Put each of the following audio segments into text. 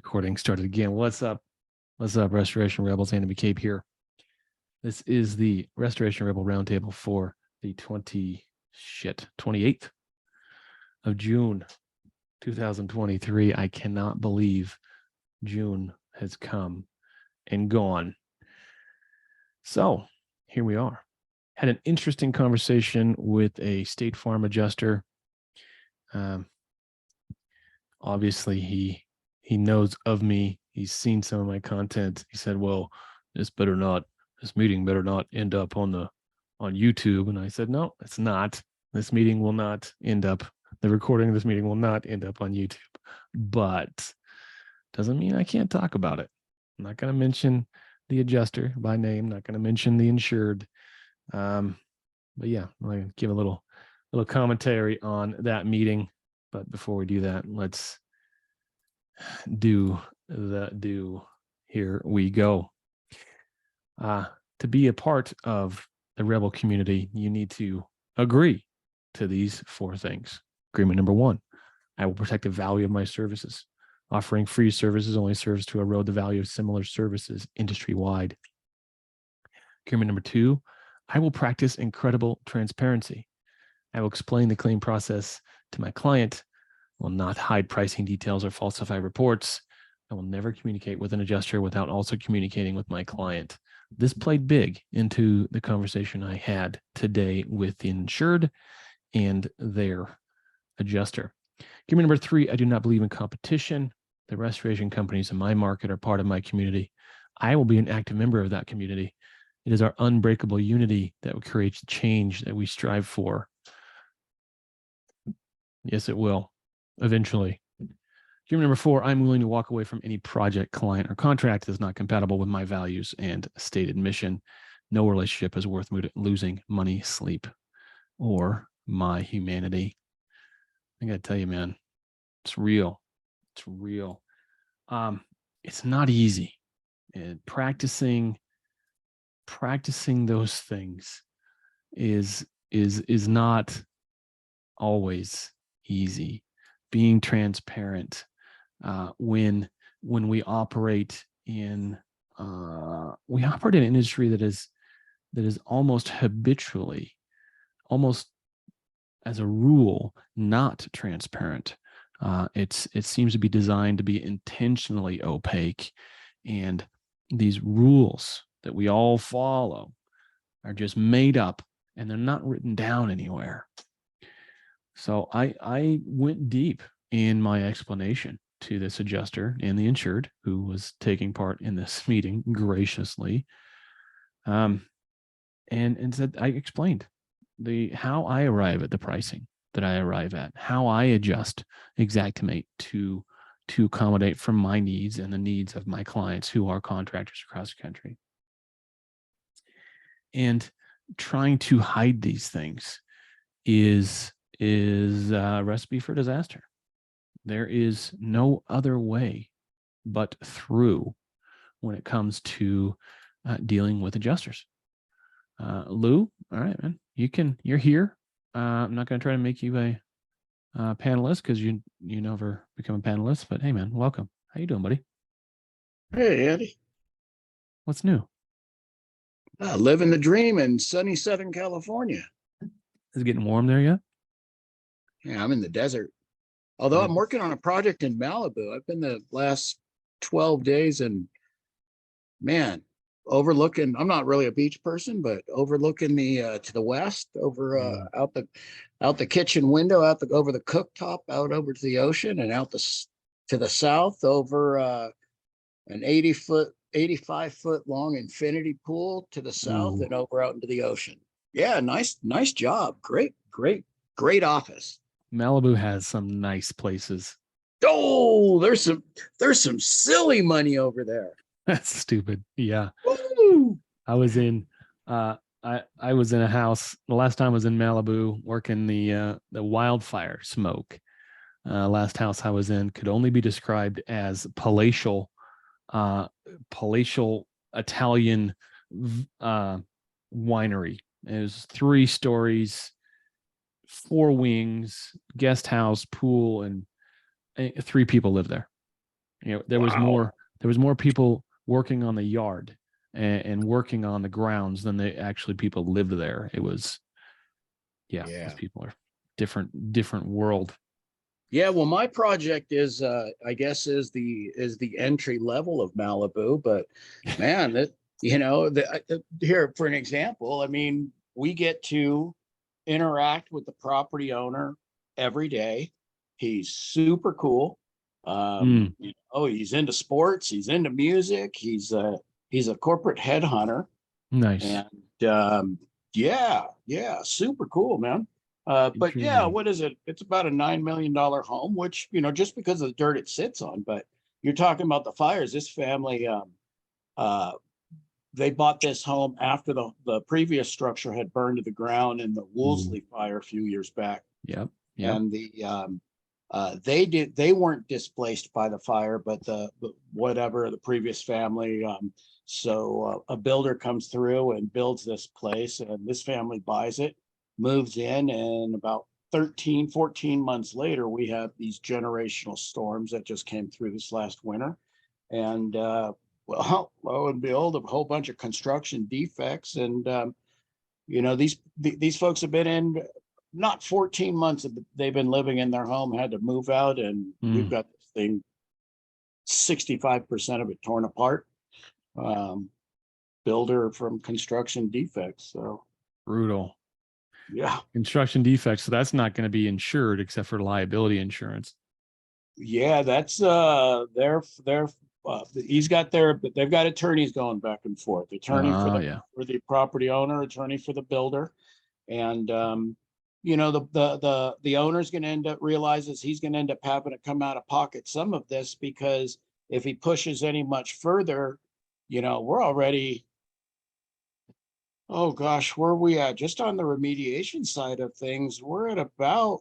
Recording started again. What's up? What's up, Restoration Rebels? Andy McCabe here. This is the Restoration Rebel Roundtable for the 28th of June, 2023. I cannot believe June has come and gone. So here we are. Had an interesting conversation with a State Farm adjuster. Obviously, he knows of me. He's seen some of my content. He said, well, this meeting better not end up on YouTube. And I said, no, it's not. This meeting will not end up, the recording of this meeting will not end up on YouTube. But doesn't mean I can't talk about it. I'm not going to mention the adjuster by name, not going to mention the insured. But yeah, I'm going to give a little commentary on that meeting. But before we do that, let's do. Here we go. To be a part of the Rebel community, you need to agree to these four things. Agreement number one, I will protect the value of my services. Offering free services only serves to erode the value of similar services industry-wide. Agreement number two, I will practice incredible transparency. I will explain the claim process to my client, will not hide pricing details or falsify reports. I will never communicate with an adjuster without also communicating with my client. This played big into the conversation I had today with the insured and their adjuster. Agreement number three, I do not believe in competition. The restoration companies in my market are part of my community. I will be an active member of that community. It is our unbreakable unity that creates the change that we strive for. Yes, it will, eventually. Agreement number four, I'm willing to walk away from any project, client, or contract that is not compatible with my values and stated mission. No relationship is worth losing money, sleep, or my humanity. I got to tell you, man, it's real. It's real. It's not easy. And practicing those things is not always easy. Being transparent when we operate in an industry that is almost habitually, almost as a rule, not transparent. It seems to be designed to be intentionally opaque, and these rules that we all follow are just made up, and they're not written down anywhere. So I went deep in my explanation to this adjuster and the insured who was taking part in this meeting graciously, and said, I explained how I arrive at the pricing that I arrive at, how I adjust Xactimate to accommodate for my needs and the needs of my clients who are contractors across the country. And trying to hide these things is a recipe for disaster. There is no other way but through when it comes to dealing with adjusters. Lou, all right, man, you're here. I'm not going to try to make you a panelist because you never become a panelist, but hey, man, welcome. How you doing, buddy? Hey, Andy. What's new? Living the dream in sunny Southern California. Is it getting warm there yet? Yeah, I'm in the desert. Although I'm working on a project in Malibu. I've been the last 12 days and man, overlooking, I'm not really a beach person, but overlooking the to the west, over out the kitchen window, over the cooktop, out over to the ocean, and out to the south over an 85 foot long infinity pool to the south. Ooh. And over out into the ocean. Yeah, nice job. Great office. Malibu has some nice places. Oh, there's some silly money over there. That's stupid. Yeah. Woo! I was in a house the last time I was in Malibu working the wildfire smoke. Last house I was in could only be described as palatial Italian winery. It was 3 stories, 4 wings, guest house, pool, and 3 people live there. There was Wow. more people working on the yard and working on the grounds than they actually people lived there. It was, yeah, these Yeah. people are different world. Yeah, well, my project is, I guess, is the entry level of Malibu. But man, here for an example, I mean, we get to interact with the property owner every day. He's super cool. Mm, He's into sports. He's into music. He's a corporate headhunter, nice. and yeah, super cool, man. But yeah, Intriguing. what is it? It's about a $9 million home, which, just because of the dirt it sits on. But you're talking about the fires. This family, uh, they bought this home after the previous structure had burned to the ground in the Ooh, Woolsey fire a few years back. yep. Yep. And they weren't displaced by the fire, but the previous family. So a builder comes through and builds this place, and this family buys it, moves in, and about 13, 14 months later, we have these generational storms that just came through this last winter. And well, lo and behold, a whole bunch of construction defects. And these folks have been in not 14 months. They've been living in their home, had to move out, and we've Mm, got this thing 65% of it torn apart. Um, Builder from construction defects. So brutal. yeah, Construction defects. So that's not going to be insured except for liability insurance. yeah, that's their he's got but they've got attorneys going back and forth. Attorney for Oh, the yeah. for the property owner, attorney for the builder. And the owner's going to end up realizes he's going to end up having to come out of pocket some of this, because if he pushes any much further, we're already, oh gosh, where are we at? Just on the remediation side of things, we're at about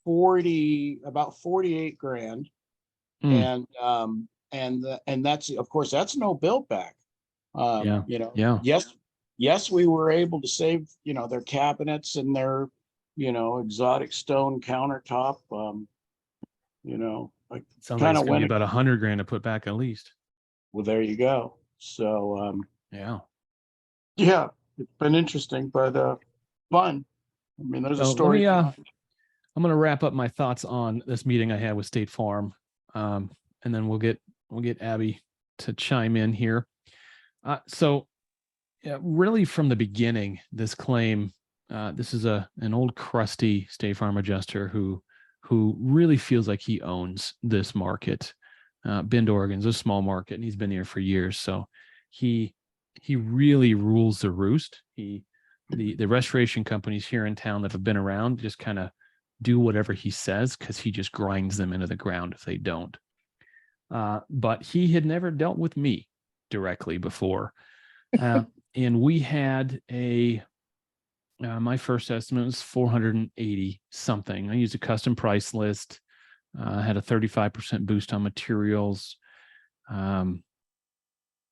48 grand. Mm, And that's, of course, that's no build back. yeah. Yeah. Yes, we were able to save, their cabinets and their, exotic stone countertop. I Sounds like kind it's of going to be went, about 100 grand to put back at least. well, there you go. So, Yeah. yeah, it's been interesting, but fun. I mean, there's a So let story me, behind it. I'm going to wrap up my thoughts on this meeting I had with State Farm. And then we'll get Abby to chime in here. So yeah, really from the beginning, this claim, this is an old crusty State Farm adjuster who really feels like he owns this market. Bend, Oregon's a small market, and he's been here for years. So he really rules the roost. The restoration companies here in town that have been around just kind of do whatever he says, because he just grinds them into the ground if they don't. But he had never dealt with me directly before. And we had my first estimate was 480 something. I used a custom price list. Had a 35% boost on materials.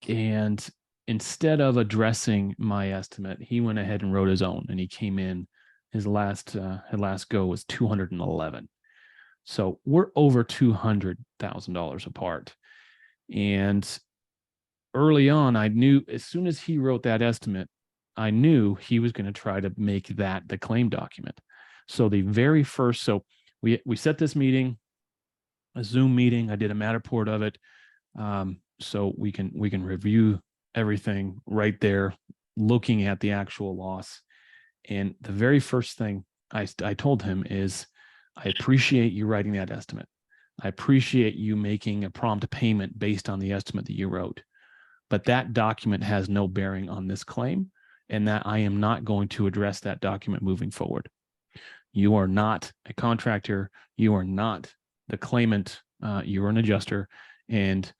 And instead of addressing my estimate, he went ahead and wrote his own, and he came in, his last go was 211. So we're over $200,000 apart. And early on, I knew as soon as he wrote that estimate, I knew he was going to try to make that the claim document. So we set this meeting, a Zoom meeting. I did a Matterport of it, so we can review everything right there, looking at the actual loss. And the very first thing I told him is, I appreciate you writing that estimate. I appreciate you making a prompt payment based on the estimate that you wrote. But that document has no bearing on this claim, and that I am not going to address that document moving forward. You are not a contractor. You are not the claimant. You're an adjuster. And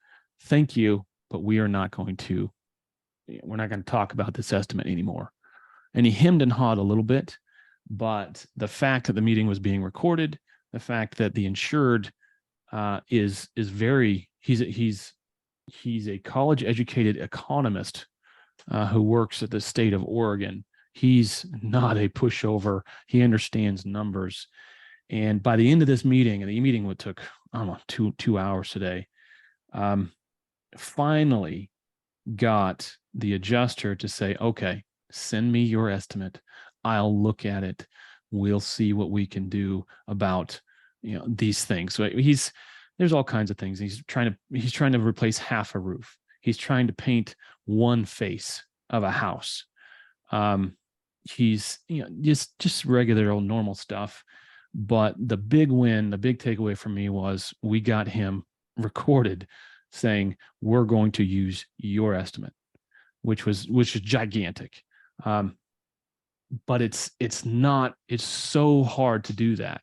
thank you, but we're not going to talk about this estimate anymore. And he hemmed and hawed a little bit, but the fact that the meeting was being recorded, the fact that the insured is very, he's a college educated economist who works at the state of Oregon. He's not a pushover. He understands numbers. And by the end of this meeting, and the meeting took, I don't know, two hours today. Finally got the adjuster to say, okay, send me your estimate. I'll look at it. We'll see what we can do about, these things. So there's all kinds of things. He's trying to replace half a roof. He's trying to paint one face of a house. He's, just regular old normal stuff. But the big win, the big takeaway for me was we got him recorded saying, we're going to use your estimate, which is gigantic. But it's so hard to do that.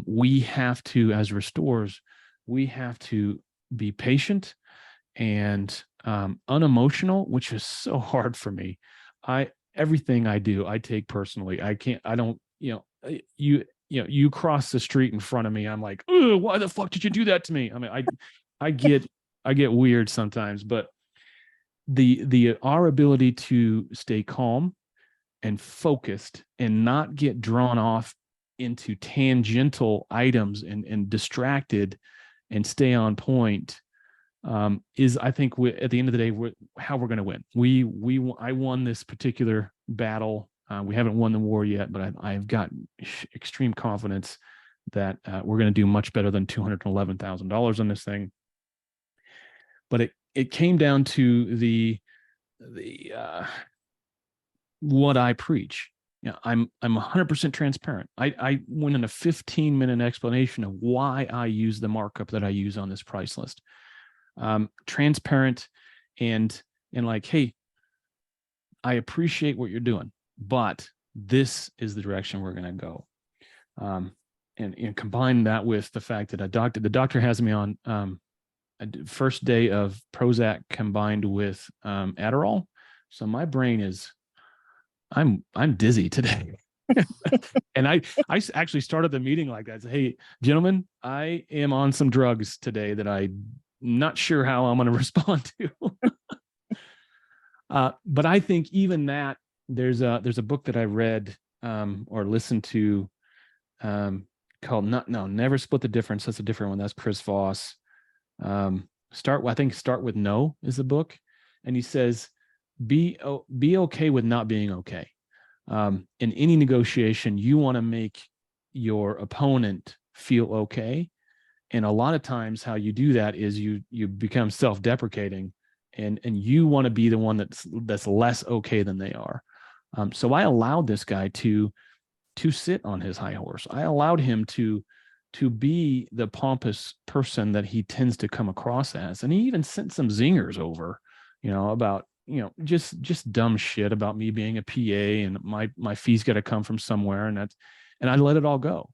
We have to, as restorers, we have to be patient and unemotional, which is so hard for me. Everything I do, I take personally. You cross the street in front of me, I'm like, why the fuck did you do that to me? I mean, I get weird sometimes, but our ability to stay calm and focused and not get drawn off into tangential items and distracted and stay on point is, I think, at the end of the day, how we're going to win. I won this particular battle. We haven't won the war yet, but I've got extreme confidence that we're going to do much better than $211,000 on this thing. But it came down to the what I preach. I'm 100% transparent. I went in a 15-minute explanation of why I use the markup that I use on this price list. Transparent and like, hey, I appreciate what you're doing, but this is the direction we're going to go. And combine that with the fact that the doctor has me on first day of Prozac combined with Adderall. So my brain is, I'm dizzy today. And I actually started the meeting like that. I said, hey, gentlemen, I am on some drugs today that I'm not sure how I'm going to respond to. But I think even that, there's a book that I read or listened to called Never Split the Difference. That's a different one. That's Chris Voss. Start with No is the book. And he says, be okay with not being okay. In any negotiation, you want to make your opponent feel okay. And a lot of times how you do that is you become self-deprecating and you want to be the one that's less okay than they are. So I allowed this guy to sit on his high horse. I allowed him to be the pompous person that he tends to come across as. And he even sent some zingers over, about, just dumb shit about me being a PA and my fees got to come from somewhere. And I let it all go.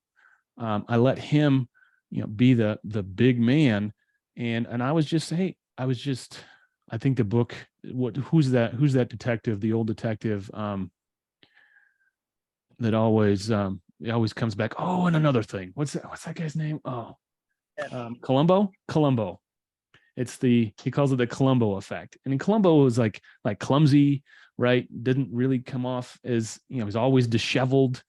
I let him, be the big man. And I was just, hey, I think the book, who's that detective, the old detective, that always comes back. Oh, and another thing. What's that guy's name? Oh, Columbo. He calls it the Columbo effect. And in Columbo was like clumsy, right? Didn't really come off as, he's always disheveled,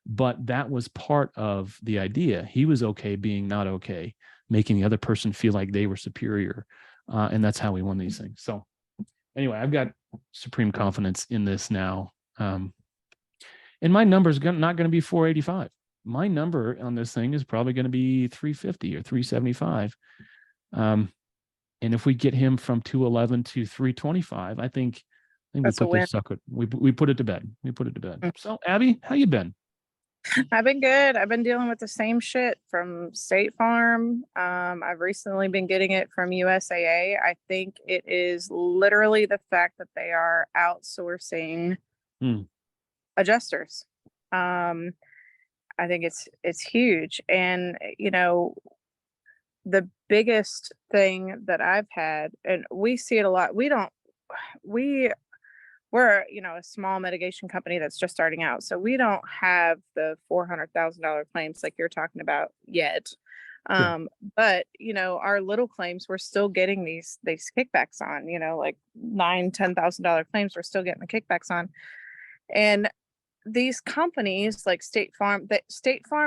but that was part of the idea. He was okay being not okay, making the other person feel like they were superior. And that's how we won these things. So anyway, I've got supreme confidence in this now. And my number is not going to be 485. My number on this thing is probably going to be 350 or 375. And if we get him from 211 to 325, I think we put this sucker. We put it to bed. So Abby, how you been? I've been good. I've been dealing with the same shit from State Farm. I've recently been getting it from USAA. I think it is literally the fact that they are outsourcing adjusters. I think it's huge. And, the biggest thing that I've had, and we see it a lot, we're a small mitigation company that's just starting out, so we don't have the $400,000 claims like you're talking about yet. Sure. But our little claims, we're still getting these kickbacks on, like $9,000-$10,000 claims, we're still getting the kickbacks on. And these companies like State Farm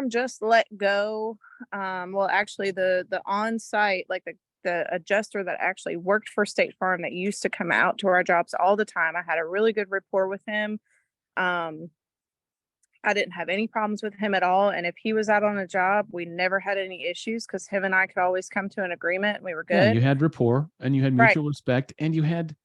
just let go. Well, actually the on-site, like the adjuster that actually worked for State Farm that used to come out to our jobs all the time. I had a really good rapport with him. I didn't have any problems with him at all. And if he was out on a job, we never had any issues because him and I could always come to an agreement and we were Yeah, good. you had rapport and you had Right. mutual respect and you had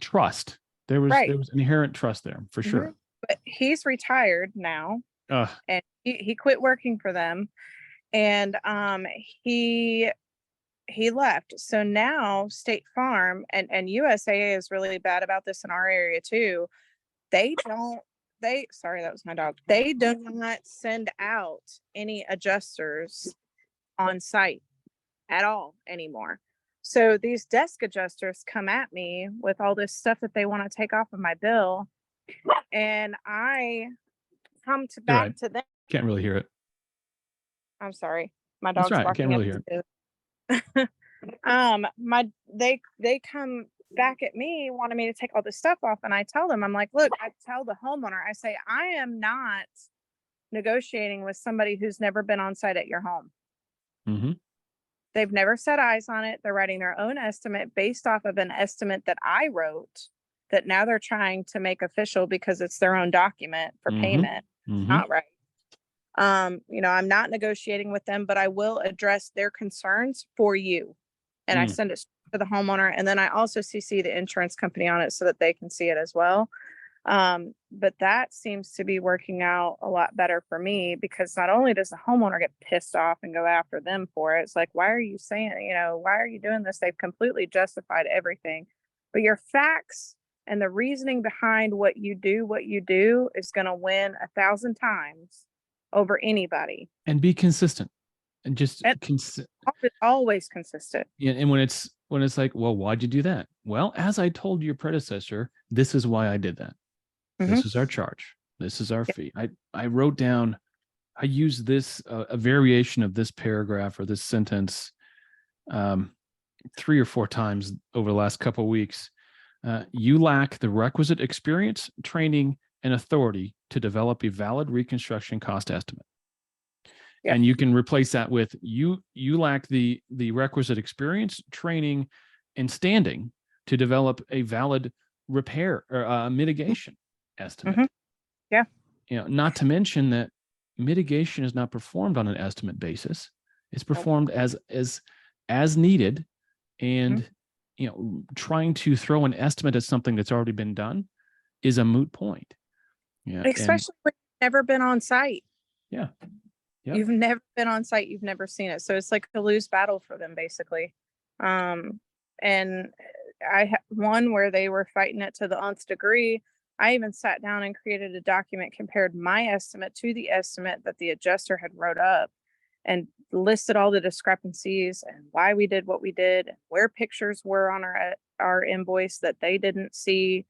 trust. There was Right. inherent trust there for sure. But he's retired now Ugh. and he quit working for them. And he left. So now State Farm and USAA is really bad about this in our area too. Sorry, that was my dog. They do not send out any adjusters on site at all anymore. So these desk adjusters come at me with all this stuff that they want to take off of my bill. And I come to back right. to them. Can't really hear it. I'm sorry. My That's dog's right. I can't barking really hear it. They come back at me wanting me to take all this stuff off, and I tell them, I'm like, look, I tell the homeowner, I say, I am not negotiating with somebody who's never been on site at your home. Mm-hmm. They've never set eyes on it. They're writing their own estimate based off of an estimate that I wrote that now they're trying to make official because it's their own document for payment. Mm-hmm. Not right. I'm not negotiating with them, but I will address their concerns for you. And I send it to the homeowner. And then I also CC the insurance company on it so that they can see it as well. But that seems to be working out a lot better for me because not only does the homeowner get pissed off and go after them for it, it's like, why are you saying, why are you doing this? They've completely justified everything, but your facts and the reasoning behind what you do is going to win 1,000 times over anybody. And be consistent and just always consistent. Yeah. And when it's like, well, why'd you do that? Well, as I told your predecessor, this is why I did that. This is our charge. This is our fee. I wrote down, I used this, a variation of this paragraph or this sentence 3 or 4 times over the last couple of weeks. You lack the requisite experience, training, and authority to develop a valid reconstruction cost estimate. Yep. And you can replace that with you lack the requisite experience, training, and standing to develop a valid repair or mitigation estimate. Yeah. Not to mention that mitigation is not performed on an estimate basis. It's performed as needed. And trying to throw an estimate at something that's already been done is a moot point. Yeah. Especially when you've never been on site. Yeah. Yep. You've never been on site. You've never seen it. So it's like a lose battle for them, basically. And I had one where they were fighting it to the nth degree. I even sat down and created a document, compared my estimate to the estimate that the adjuster had wrote up and listed all the discrepancies and why we did what we did, where pictures were on our invoice that they didn't see,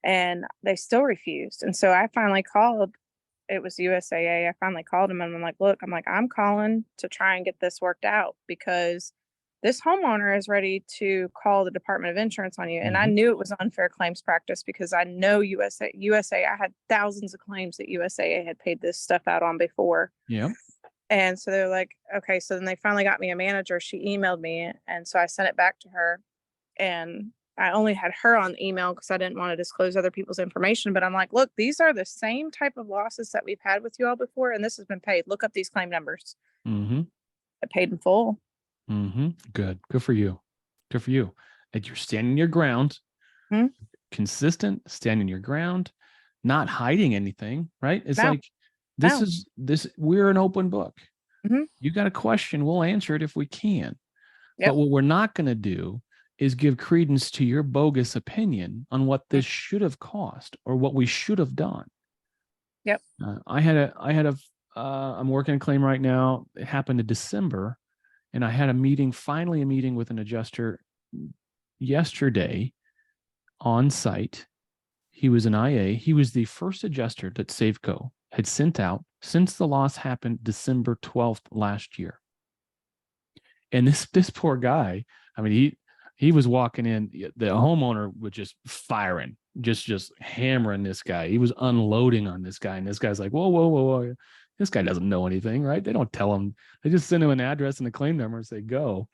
and they still refused. And so I finally called, it was USAA. I finally called them and I'm like, look, I'm calling to try and get this worked out because this homeowner is ready to call the Department of Insurance on you. And I knew it was unfair claims practice because I know USA, I had thousands of claims that USAA had paid this stuff out on before. Yeah. And so they're like, okay. So then they finally got me a manager. She emailed me. And so I sent it back to her, and I only had her on email because I didn't want to disclose other people's information. But I'm like, look, these are the same type of losses that we've had with you all before. And this has been paid. Look up these claim numbers. I paid in full. Good for you. And you're standing your ground, consistent, standing your ground, not hiding anything, right? It's we're an open book. You got a question, we'll answer it if we can. Yep. But what we're not going to do is give credence to your bogus opinion on what this should have cost or what we should have done. Yep. I'm working a claim right now. It happened in December. And I had a meeting with an adjuster yesterday on site. He was an IA. He was the first adjuster that Safeco had sent out since the loss happened December 12th last year. And this poor guy, I mean, he was walking in, the homeowner was just firing, just hammering this guy. He was unloading on this guy. And this guy's like, whoa. This guy doesn't know anything, right? They don't tell him. They just send him an address and a claim number and say, go.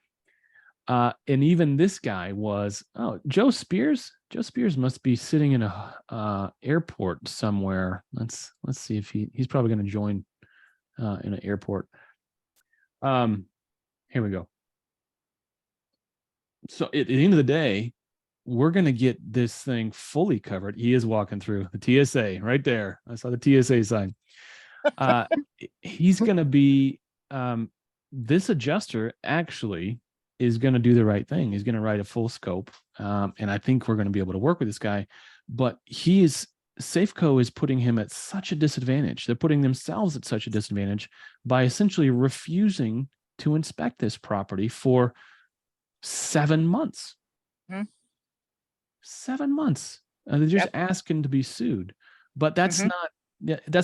And even this guy was, Joe Spears. Joe Spears must be sitting in a airport somewhere. Let's see if he's probably going to join in an airport. Here we go. So at the end of the day, we're going to get this thing fully covered. He is walking through the TSA right there. I saw the TSA sign. He's going to be, this adjuster actually is going to do the right thing. He's going to write a full scope. And I think we're going to be able to work with this guy, but Safeco is putting him at such a disadvantage. They're putting themselves at such a disadvantage by essentially refusing to inspect this property for 7 months. 7 months. And they're just asking to be sued. But that's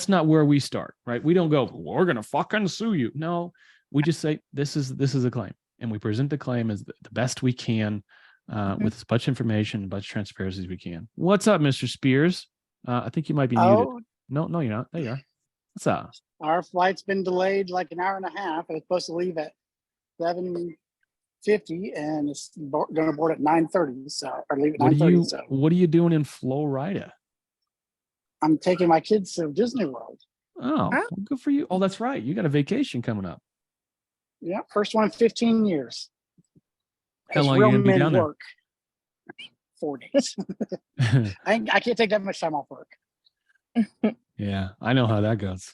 not where we start, right? We don't go, we're going to fucking sue you. No, we just say, this is a claim. And we present the claim as the best we can with as much information, as much transparency as we can. What's up, Mr. Spears? I think you might be muted. No, you're not. There you are. What's up? Our flight's been delayed like an hour and a half. It was supposed to leave at 7:50 and it's going to board at 9:30. So, or leave at 9:30. What are you doing in Florida? I'm taking my kids to Disney World. Oh, well, good for you. Oh, that's right. You got a vacation coming up. Yeah, first one in 15 years. How long are you going to be down there? 4 days. I can't take that much time off work. Yeah, I know how that goes.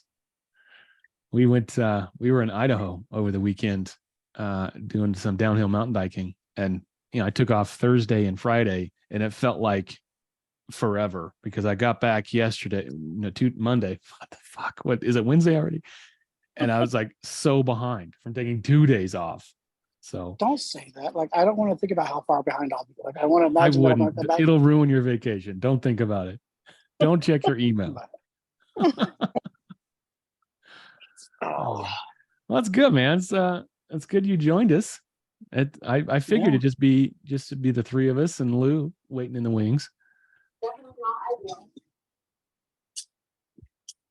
We were in Idaho over the weekend doing some downhill mountain biking. And, I took off Thursday and Friday and it felt like forever because I got back yesterday, Monday. What the fuck? What is it? Wednesday already? And I was like so behind from taking 2 days off. So don't say that. Like, I don't want to think about how far behind I'll be. Like, I want to imagine. I wouldn't. It'll ruin your vacation. Don't think about it. Don't check your email. Well, that's good, man. It's good you joined us. I figured it'd just be the three of us and Lou waiting in the wings.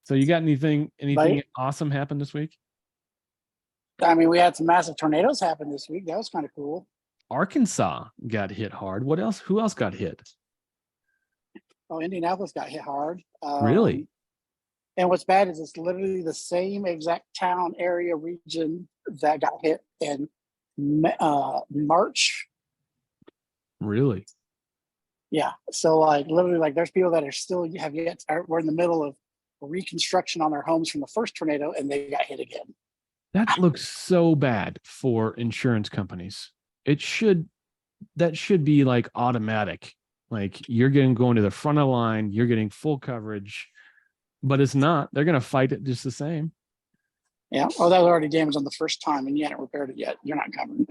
So you got anything awesome happened this week? I mean, we had some massive tornadoes happen this week. That was kind of cool. Arkansas got hit hard. What else? Who else got hit? Oh, Indianapolis got hit hard. Really? And what's bad is it's literally the same exact town, area, region that got hit in March. Really? Yeah. So like literally, like there's people that are still we're in the middle of reconstruction on their homes from the first tornado, and they got hit again. That looks so bad for insurance companies. That should be like automatic. Like you're going to the front of the line, you're getting full coverage, but it's not. They're going to fight it just the same. Yeah. Oh, that was already damaged on the first time and you haven't repaired it yet. You're not covered.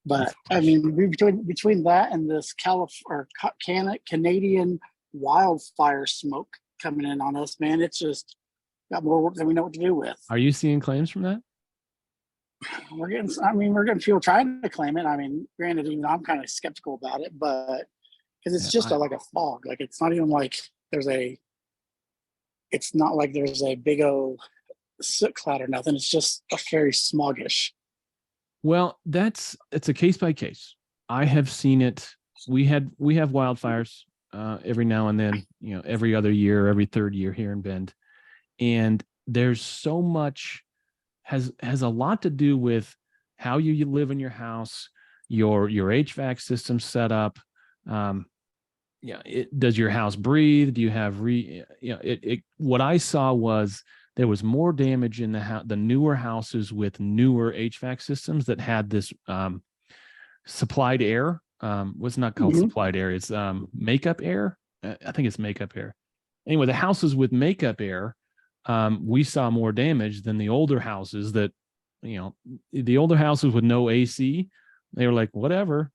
But I mean, between that and this Canadian wildfire smoke coming in on us, man, it's just got more work than we know what to do with. Are you seeing claims from that? We're getting people trying to claim it. I mean, granted, even I'm kind of skeptical about it, but because it's just like a fog. Like it's not even like it's not like there's a big old soot cloud or nothing. It's just a very smoggish. Well, it's a case by case. I have seen it. We have wildfires every now and then, every other year, every third year here in Bend. And there's so much has a lot to do with how you live in your house, your HVAC system set up. Does your house breathe? Do you have what I saw was there was more damage in the newer houses with newer HVAC systems that had this supplied air. What's not called supplied air? It's makeup air. I think it's makeup air. Anyway, the houses with makeup air, we saw more damage than the older houses that, the older houses with no AC. They were like, whatever,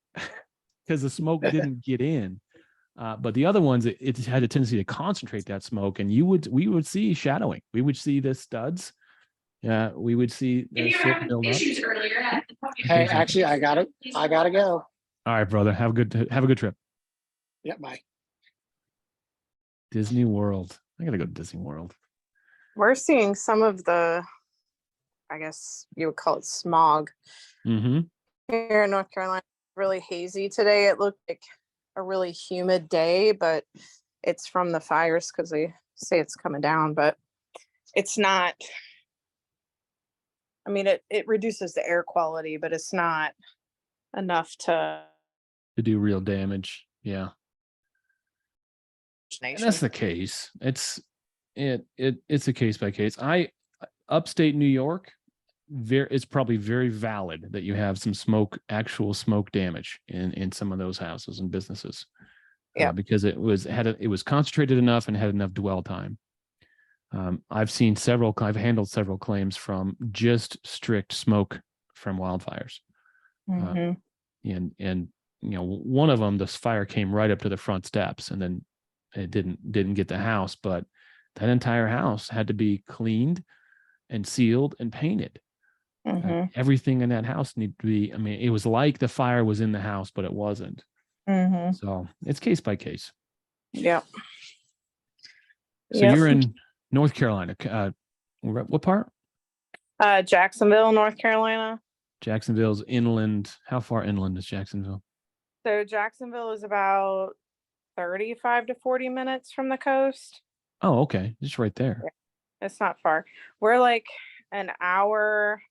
because the smoke didn't get in. But the other ones, it had a tendency to concentrate that smoke, and we would see shadowing. We would see the studs. We would see issues earlier. Hey, actually, I gotta go. All right, brother. Have a good trip. Yeah, bye. Disney World. I gotta go to Disney World. We're seeing some of the, I guess you would call it smog, Here in North Carolina, really hazy today. It looked like a really humid day, but it's from the fires because they say it's coming down, but it's not. I mean, it reduces the air quality, but it's not enough to do real damage. Yeah. And that's the case. It's a case by case. Upstate New York, it's probably very valid that you have some actual smoke damage in some of those houses and businesses. Yeah. Because it was concentrated enough and had enough dwell time. I've handled several claims from just strict smoke from wildfires. Mhm. And one of them, this fire came right up to the front steps, and then it didn't get the house, but that entire house had to be cleaned and sealed and painted. Mhm. Everything in that house needed to be, I mean, it was like the fire was in the house, but it wasn't. Mhm. So it's case by case. Yep. So you're in North Carolina. What part? Jacksonville, North Carolina. Jacksonville's inland. How far inland is Jacksonville? So Jacksonville is about 35 to 40 minutes from the coast. Oh, okay. Just right there. Yeah. It's not far. We're like an hour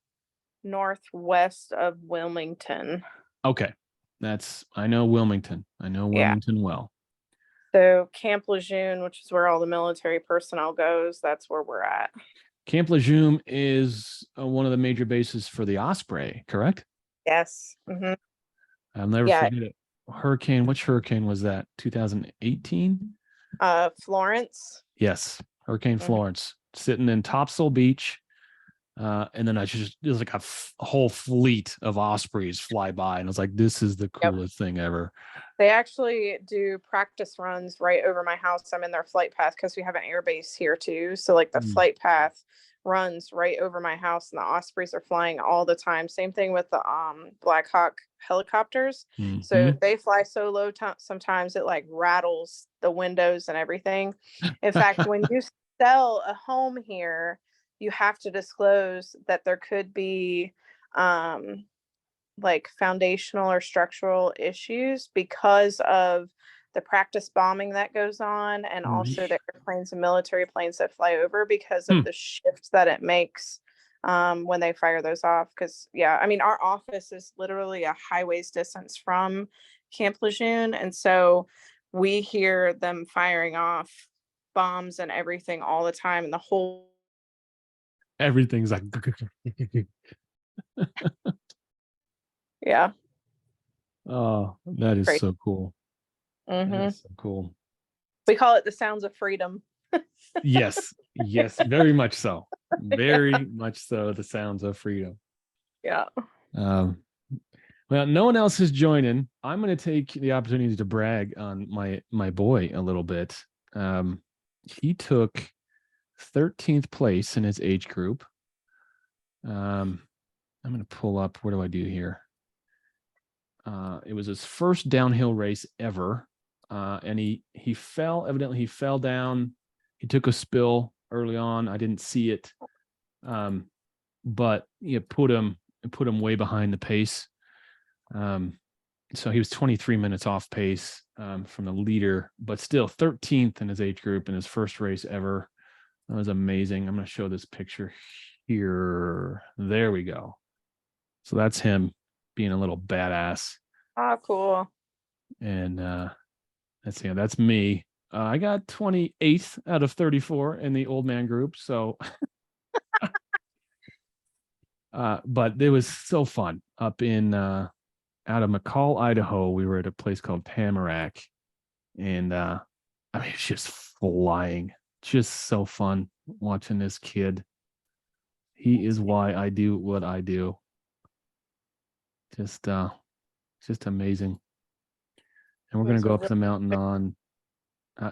northwest of Wilmington. Okay. I know Wilmington. I know Wilmington well. So Camp Lejeune, which is where all the military personnel goes, that's where we're at. Camp Lejeune is one of the major bases for the Osprey, correct? Yes. Mm-hmm. I'll never forget it. Which hurricane was that? 2018? Florence. Yes. Hurricane Florence, sitting in Topsail Beach. And then there's like a whole fleet of Ospreys fly by, and I was like, this is the coolest thing ever. They actually do practice runs right over my house. I'm in their flight path because we have an air base here too. So like the flight path runs right over my house, and the Ospreys are flying all the time. Same thing with the Black Hawk helicopters. Mm-hmm. So they fly so low sometimes it like rattles the windows and everything. In fact, when you sell a home here, you have to disclose that there could be like foundational or structural issues because of the practice bombing that goes on, and also the airplanes and military planes that fly over because of the shift that it makes when they fire those off. Because I mean, our office is literally a highway's distance from Camp Lejeune, and so we hear them firing off bombs and everything all the time, and the whole everything's like yeah. Oh, that is Great. so cool. Mm-hmm. That is so cool. We call it the sounds of freedom. Yes, very much so. Very much so. The sounds of freedom. Yeah. Well, no one else is joining. I'm going to take the opportunity to brag on my boy a little bit. He took 13th place in his age group. I'm going to pull up. What do I do here? It was his first downhill race ever. And he evidently he fell down. He took a spill early on. I didn't see it. But it put him way behind the pace. So he was 23 minutes off pace from the leader, but still 13th in his age group in his first race ever. That was amazing. I'm going to show this picture here. There we go. So that's him being a little badass. Oh, cool. And that's me. I got 28th out of 34 in the old man group. So, but it was so fun up in out of McCall, Idaho. We were at a place called Tamarack, and I mean, it's just flying. Just so fun watching this kid. He is why I do what I do. Just amazing. And we're going to go up the mountain on,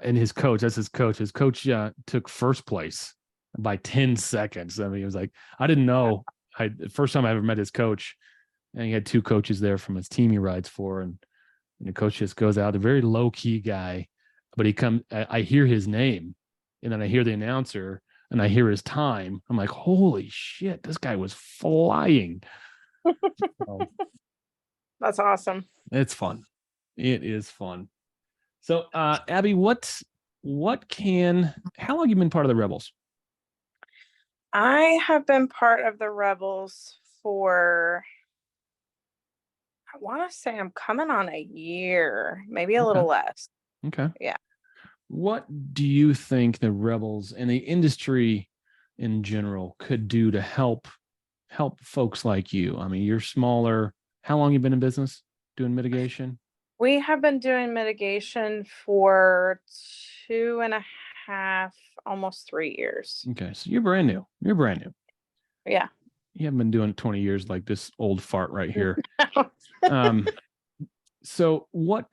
and his coach, his coach took first place by 10 seconds. I mean, it was like, I didn't know. The first time I ever met his coach, and he had two coaches there from his team he rides for. And the coach just goes out, a very low key guy, but I hear his name, and then I hear the announcer and I hear his time. I'm like, holy shit, this guy was flying. That's awesome. It's fun. It is fun. So, Abby, how long you been part of the Rebels? I have been part of the Rebels for, I want to say I'm coming on a year, maybe a Okay. little less. Okay. Yeah. What do you think the Rebels and the industry in general could do to help folks like you? I mean, you're smaller. How long you been in business doing mitigation? We have been doing mitigation for 2.5, almost 3 years. Okay, so you're brand new. You're brand new. Yeah. You haven't been doing it 20 years like this old fart right here. So what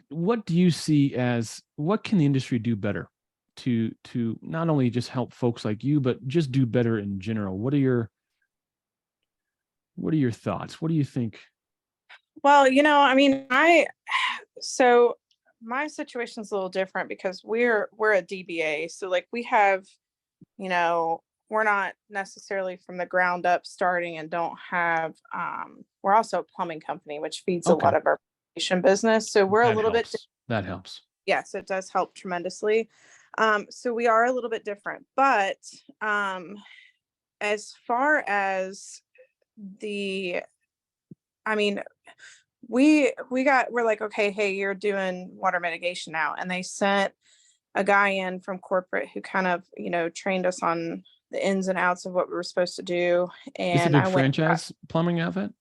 do you see as, what can the industry do better to not only just help folks like you, but just do better in general? What are your thoughts? What do you think? Well, I mean, so my situation's a little different because we're a DBA. So like we have, we're not necessarily from the ground up starting and don't have, we're also a plumbing company, which feeds a Okay. lot of our business. So we're a little bit, That helps. yes, it does help tremendously. So we are a little bit different, but as far as I mean, we're like, okay, hey, you're doing water mitigation now. And they sent a guy in from corporate who kind of, trained us on the ins and outs of what we were supposed to do. Is it And a big franchise plumbing outfit?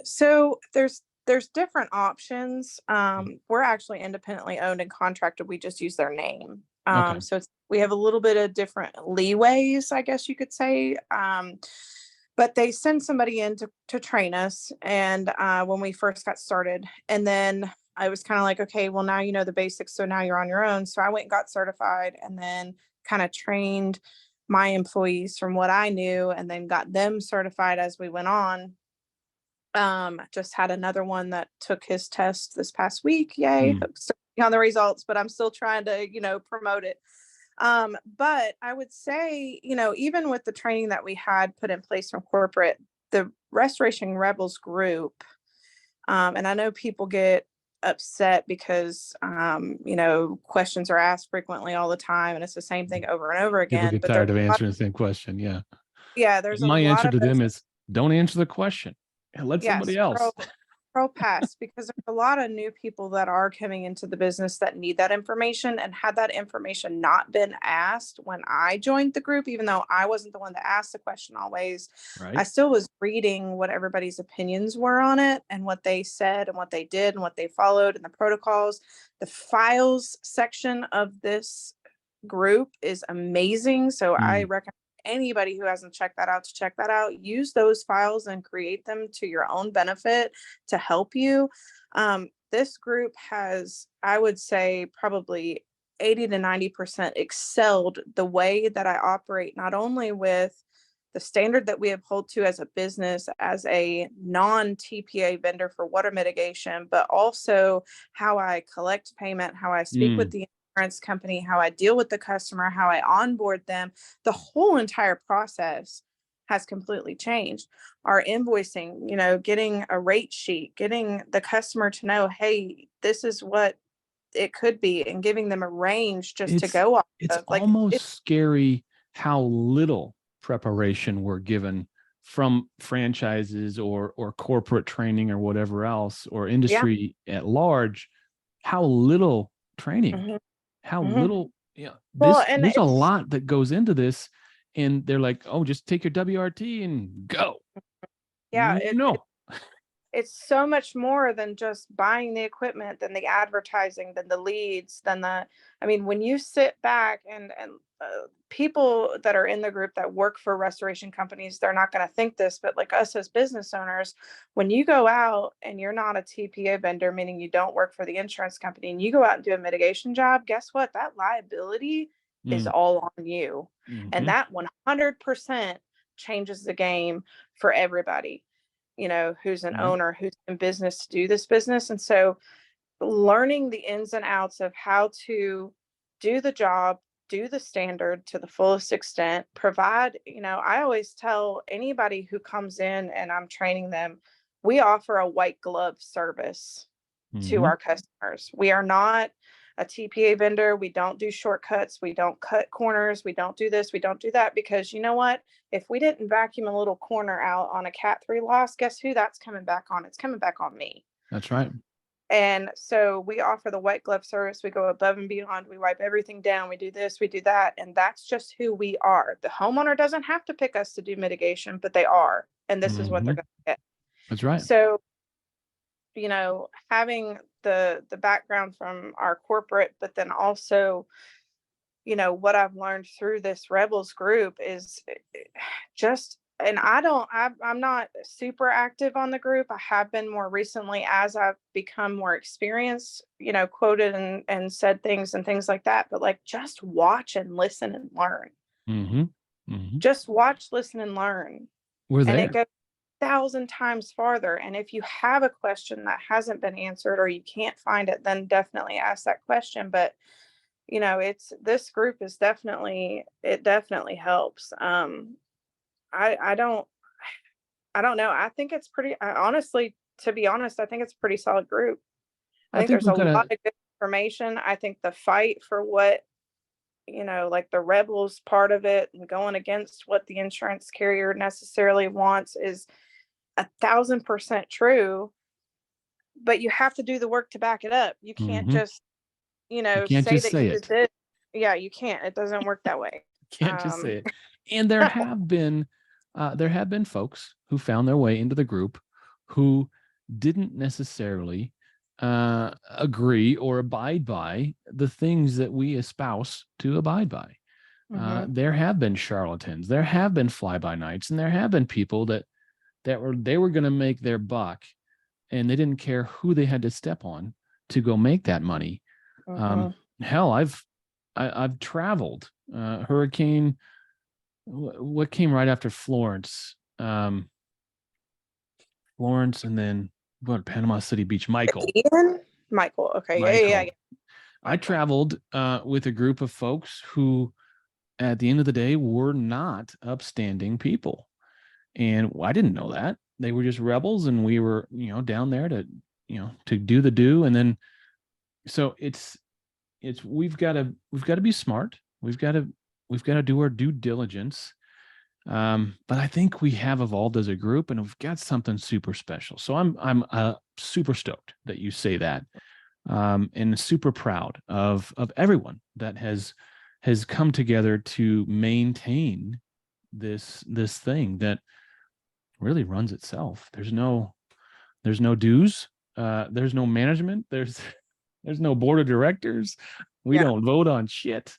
So there's different options. We're actually independently owned and contracted. We just use their name. Okay. So we have a little bit of different leeways, I guess you could say. But they send somebody in to train us. And when we first got started, and then I was kind of like, okay, well, now you know the basics. So now you're on your own. So I went and got certified and then kind of trained my employees from what I knew and then got them certified as we went on. Just had another one that took his test this past week. Yay. Still on the results, but I'm still trying to, promote it. But I would say, even with the training that we had put in place from corporate, the Restoration Rebels group, and I know people get upset because, questions are asked frequently all the time and it's the same thing over and over again. People get tired of answering the same question. Yeah. Yeah. There's my a lot answer of to them is don't answer the question and let somebody else. Pro pass, because there's a lot of new people that are coming into the business that need that information, and had that information not been asked when I joined the group, even though I wasn't the one that asked the question always, Right. I still was reading what everybody's opinions were on it and what they said and what they did and what they followed and the protocols. The files section of this group is amazing. So I recommend anybody who hasn't checked that out to check that out. Use those files and create them to your own benefit to help you. This group has, I would say, probably 80 to 90% excelled the way that I operate, not only with the standard that we uphold to as a business, as a non-TPA vendor for water mitigation, but also how I collect payment, how I speak with the insurance company, how I deal with the customer, how I onboard them. The whole entire process has completely changed. Our invoicing, getting a rate sheet, getting the customer to know, hey, this is what it could be, and giving them a range just to go off it's of. Like, almost scary how little preparation we're given from franchises or corporate training or whatever else, or industry at large, how little training, how little, there's a lot that goes into this, and they're like, oh, just take your WRT and go. Yeah. It's so much more than just buying the equipment, than the advertising, than the leads, when you sit back and people that are in the group that work for restoration companies, they're not going to think this, but like us as business owners, when you go out and you're not a TPA vendor, meaning you don't work for the insurance company, and you go out and do a mitigation job, guess what? That liability is all on you. And that 100% changes the game for everybody, who's an owner, who's in business to do this business. And so learning the ins and outs of how to do the job, do the standard to the fullest extent, provide, I always tell anybody who comes in and I'm training them, we offer a white glove service to Mhm. our customers. We are not a TPA vendor. We don't do shortcuts. We don't cut corners. We don't do this. We don't do that, because you know what? If we didn't vacuum a little corner out on a Cat 3 loss, guess who that's coming back on? It's coming back on me. That's right. And so we offer the white glove service. We go above and beyond. We wipe everything down. We do this, we do that. And that's just who we are. The homeowner doesn't have to pick us to do mitigation, but they are. And this is what they're Mhm. going to get. That's right. So, having the background from our corporate, but then also, what I've learned through this Rebels group is just, and I'm not super active on the group. I have been more recently as I've become more experienced, quoted and said things and things like that. But like, just watch and listen and learn. Mhm. Mhm. Just watch, listen, and learn. We're And there. it goes 1,000 times farther. And if you have a question that hasn't been answered or you can't find it, then definitely ask that question. But this group is definitely helps. I don't know. I think it's pretty, honestly, to be honest, I think it's a pretty solid group. I I think think there's a we've got lot to. of good information. I think the fight for what, like the Rebels part of it and going against what the insurance carrier necessarily wants is 1,000% true, but you have to do the work to back it up. You can't Mhm. just, You can't say just that you say did it. this. Yeah, you can't. It doesn't work that way. Can't just say Um, it. And there have been folks who found their way into the group who didn't necessarily agree or abide by the things that we espouse to abide by. mhm, There have been charlatans, there have been fly-by-nights, and there have been people that were going to make their buck, and they didn't care who they had to step on to go make that money. mhm. Hell, I've traveled. Hurricane, what came right after Florence? Florence, and then what? Panama City Beach. Michael. Michael. Okay. Michael. Yeah. I traveled with a group of folks who, at the end of the day, were not upstanding people, and I didn't know that. They were just rebels, and we were, down there to, to do the do, and then, so it's we've got to be smart. We've got to do our due diligence. But I think we have evolved as a group, and we've got something super special. So I'm super stoked that you say that, and super proud of everyone that has come together to maintain this thing that really runs itself. There's no dues. There's no management. There's no board of directors. We Yeah. don't vote on shit.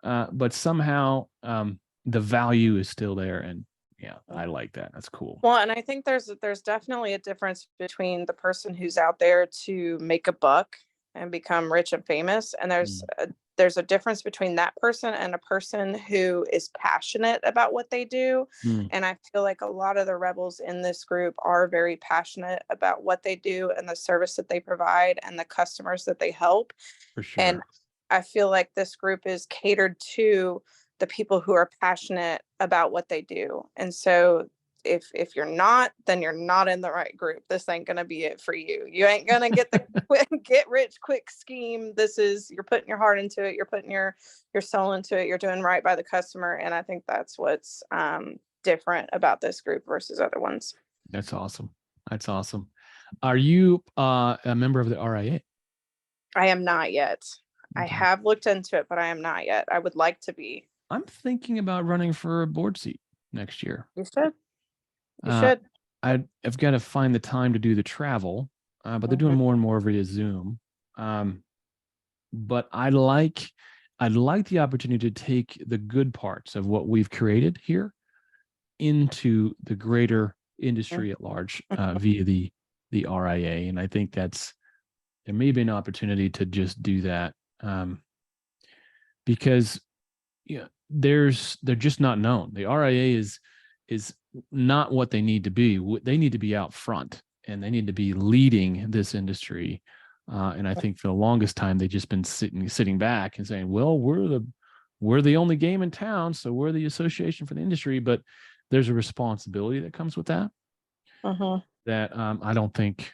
But somehow the value is still there. And yeah, I like that. That's cool. Well, and I think there's definitely a difference between the person who's out there to make a buck and become rich and famous, and there's a difference between that person and a person who is passionate about what they do. Mm, And I feel like a lot of the rebels in this group are very passionate about what they do and the service that they provide and the customers that they help. for sure. And I feel like this group is catered to the people who are passionate about what they do. And so if you're not, then you're not in the right group. This ain't gonna be it for you. You ain't gonna get the get rich quick scheme. You're putting your heart into it. You're putting your soul into it. You're doing right by the customer. And I think that's what's different about this group versus other ones. That's awesome. That's awesome. Are you a member of the RIA? I am not yet. I Okay. have looked into it, but I am not yet. I would like to be. I'm thinking about running for a board seat next year. You should. You Uh, should. I've got to find the time to do the travel, but they're doing Mhm. more and more via Zoom. But I'd like the opportunity to take the good parts of what we've created here into the greater industry at large via the RIA, and I think there may be an opportunity to just do that, because they're just not known. The RIA is not what they need to be. They need to be out front, and they need to be leading this industry. And I think for the longest time they've just been sitting back and saying, "Well, we're the only game in town, so we're the association for the industry." But there's a responsibility that comes with that. Mhm. that I don't think,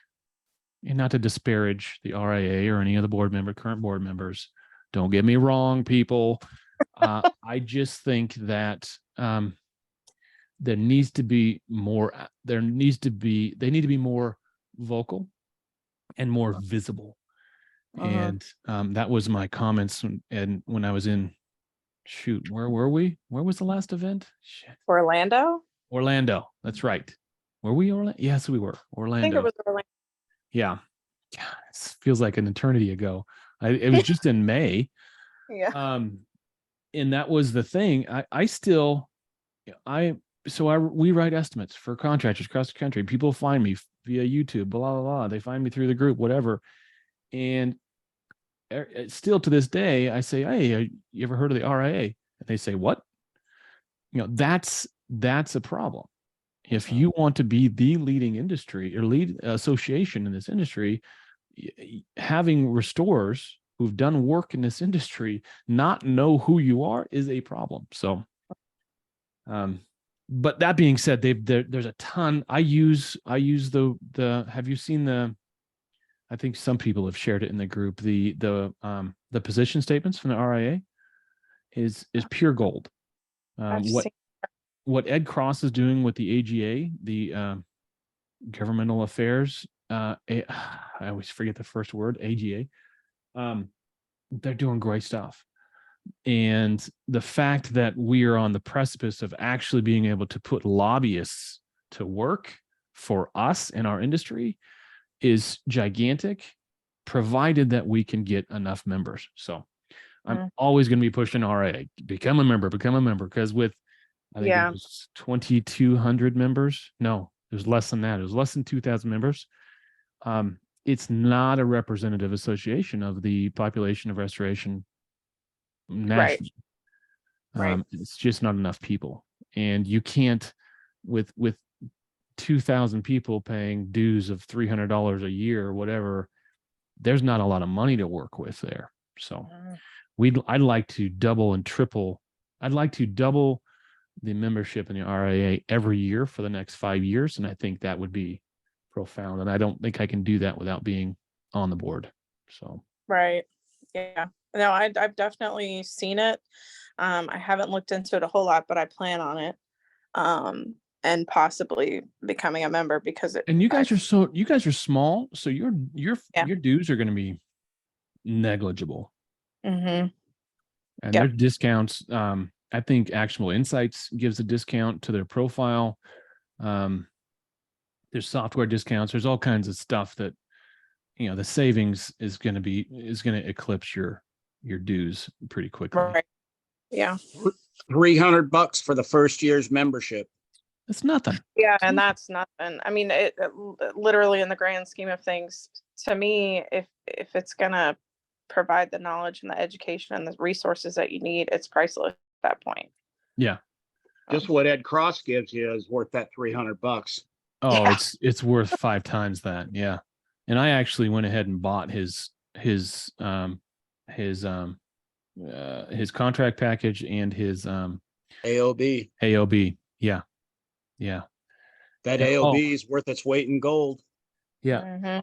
and not to disparage the RIA or any of the current board members. Don't get me wrong, people. I just think that there needs to be more. They need to be more vocal and more visible. And that was my comments. And when I was in, shoot, where were we? Where was the last event? Shit. Orlando. That's right. Were we Orlando? Yes, we were. Orlando. I think it was Orlando. Yeah. God, it feels like an eternity ago. It was just in May. Yeah. And that was the thing. We write estimates for contractors across the country. People find me via YouTube, blah, blah, blah. They find me through the group, whatever. And still to this day, I say, hey, you ever heard of the RIA? And they say, what? That's a problem. If you want to be the leading industry or lead association in this industry, having restorers who've done work in this industry not know who you are is a problem. So, but that being said, there's a ton. I use the. Have you seen the? I think some people have shared it in the group. The position statements from the RIA is pure gold. What Ed Cross is doing with the AGA, the governmental affairs, I always forget the first word, AGA. They're doing great stuff. And the fact that we are on the precipice of actually being able to put lobbyists to work for us in our industry is gigantic, provided that we can get enough members. So I'm always going to be pushing RIA, become a member, because with, I think it was 2,200 members. No, it was less than that. It was less than 2,000 members. It's not a representative association of the population of restoration nationally. Right. It's just not enough people. And you can't, with 2,000 people paying dues of $300 a year or whatever, there's not a lot of money to work with there. So I'd like to double and triple. I'd like to double the membership in the RIA every year for the next 5 years. And I think that would be profound. And I don't think I can do that without being on the board. So. Right. Yeah. No, I've definitely seen it. I haven't looked into it a whole lot, but I plan on it. And possibly becoming a member because you guys are small. So your dues are going to be negligible. And there's discounts. I think Actionable Insights gives a discount to their profile. There's software discounts. There's all kinds of stuff that, the savings is going to eclipse your dues pretty quickly. Right. Yeah. $300 for the first year's membership. That's nothing. Yeah. And that's nothing. I mean, it literally in the grand scheme of things, to me, if it's going to provide the knowledge and the education and the resources that you need, it's priceless at that point. Yeah. Just what Ed Cross gives you is worth that $300. Oh, yeah. It's worth 5 times that. Yeah. And I actually went ahead and bought his contract package and his AOB. Yeah. That AOB is worth its weight in gold. Yeah.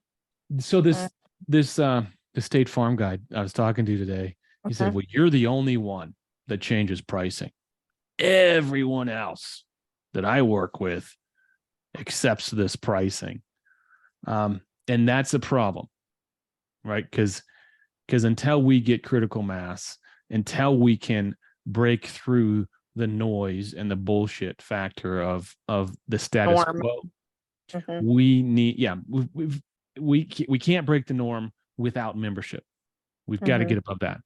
So the State Farm guy I was talking to today, he said, well, you're the only one that changes pricing. Everyone else that I work with accepts this pricing. And that's a problem, right? Because until we get critical mass, until we can break through the noise and the bullshit factor of the status quo, we need, we can't break the norm without membership. We've got to get above that.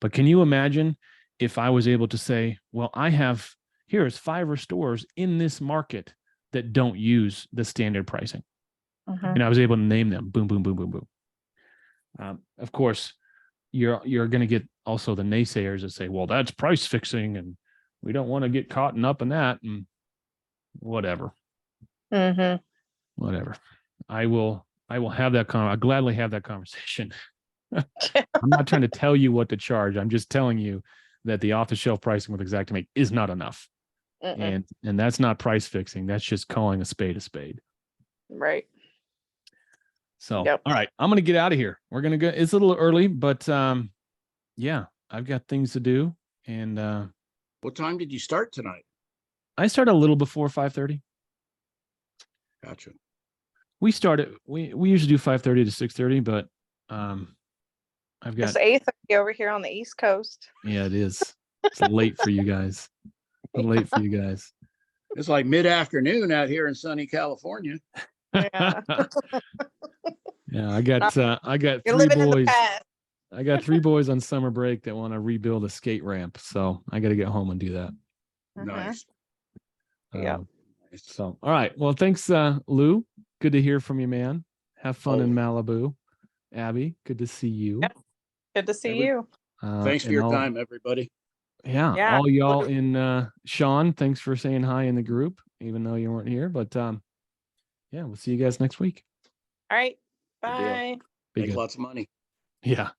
But can you imagine if I was able to say, well, here's 5 restorers in this market that don't use the standard pricing. And I was able to name them. Boom, boom, boom, boom, boom. Of course, you're going to get also the naysayers that say, well, that's price fixing and we don't want to get caught up in that, and whatever. Whatever. I will have that I'll gladly have that conversation. I'm not trying to tell you what to charge. I'm just telling you that the off-the-shelf pricing with Xactimate is not enough. And that's not price fixing. That's just calling a spade a spade. Right. So, Yep. all right, I'm going to get out of here. We're going to go. It's a little early, but yeah, I've got things to do. And What time did you start tonight? I start a little before 5:30. Gotcha. We usually do 5:30 to 6:30, but I've got, It's 8:30 over here on the East Coast. yeah, it is. It's late for you guys. Late for you guys. It's like mid-afternoon out here in sunny California. Yeah. Yeah, I got You're three living in the boys. past. I got 3 boys on summer break that want to rebuild a skate ramp, so I got to get home and do that. Nice. Yeah. Um, So, all right. Well, thanks, Lou. Good to hear from you, man. Have fun in Malibu. Abby, good to see you. Yep. Good to see Every- you. Thanks for and your all- time, everybody. Yeah, Yeah, all y'all absolutely. in Sean, thanks for saying hi in the group, even though you weren't here. But yeah, we'll see you guys next week. All right. Good deal. Bye. Be Make good. lots of money. Yeah.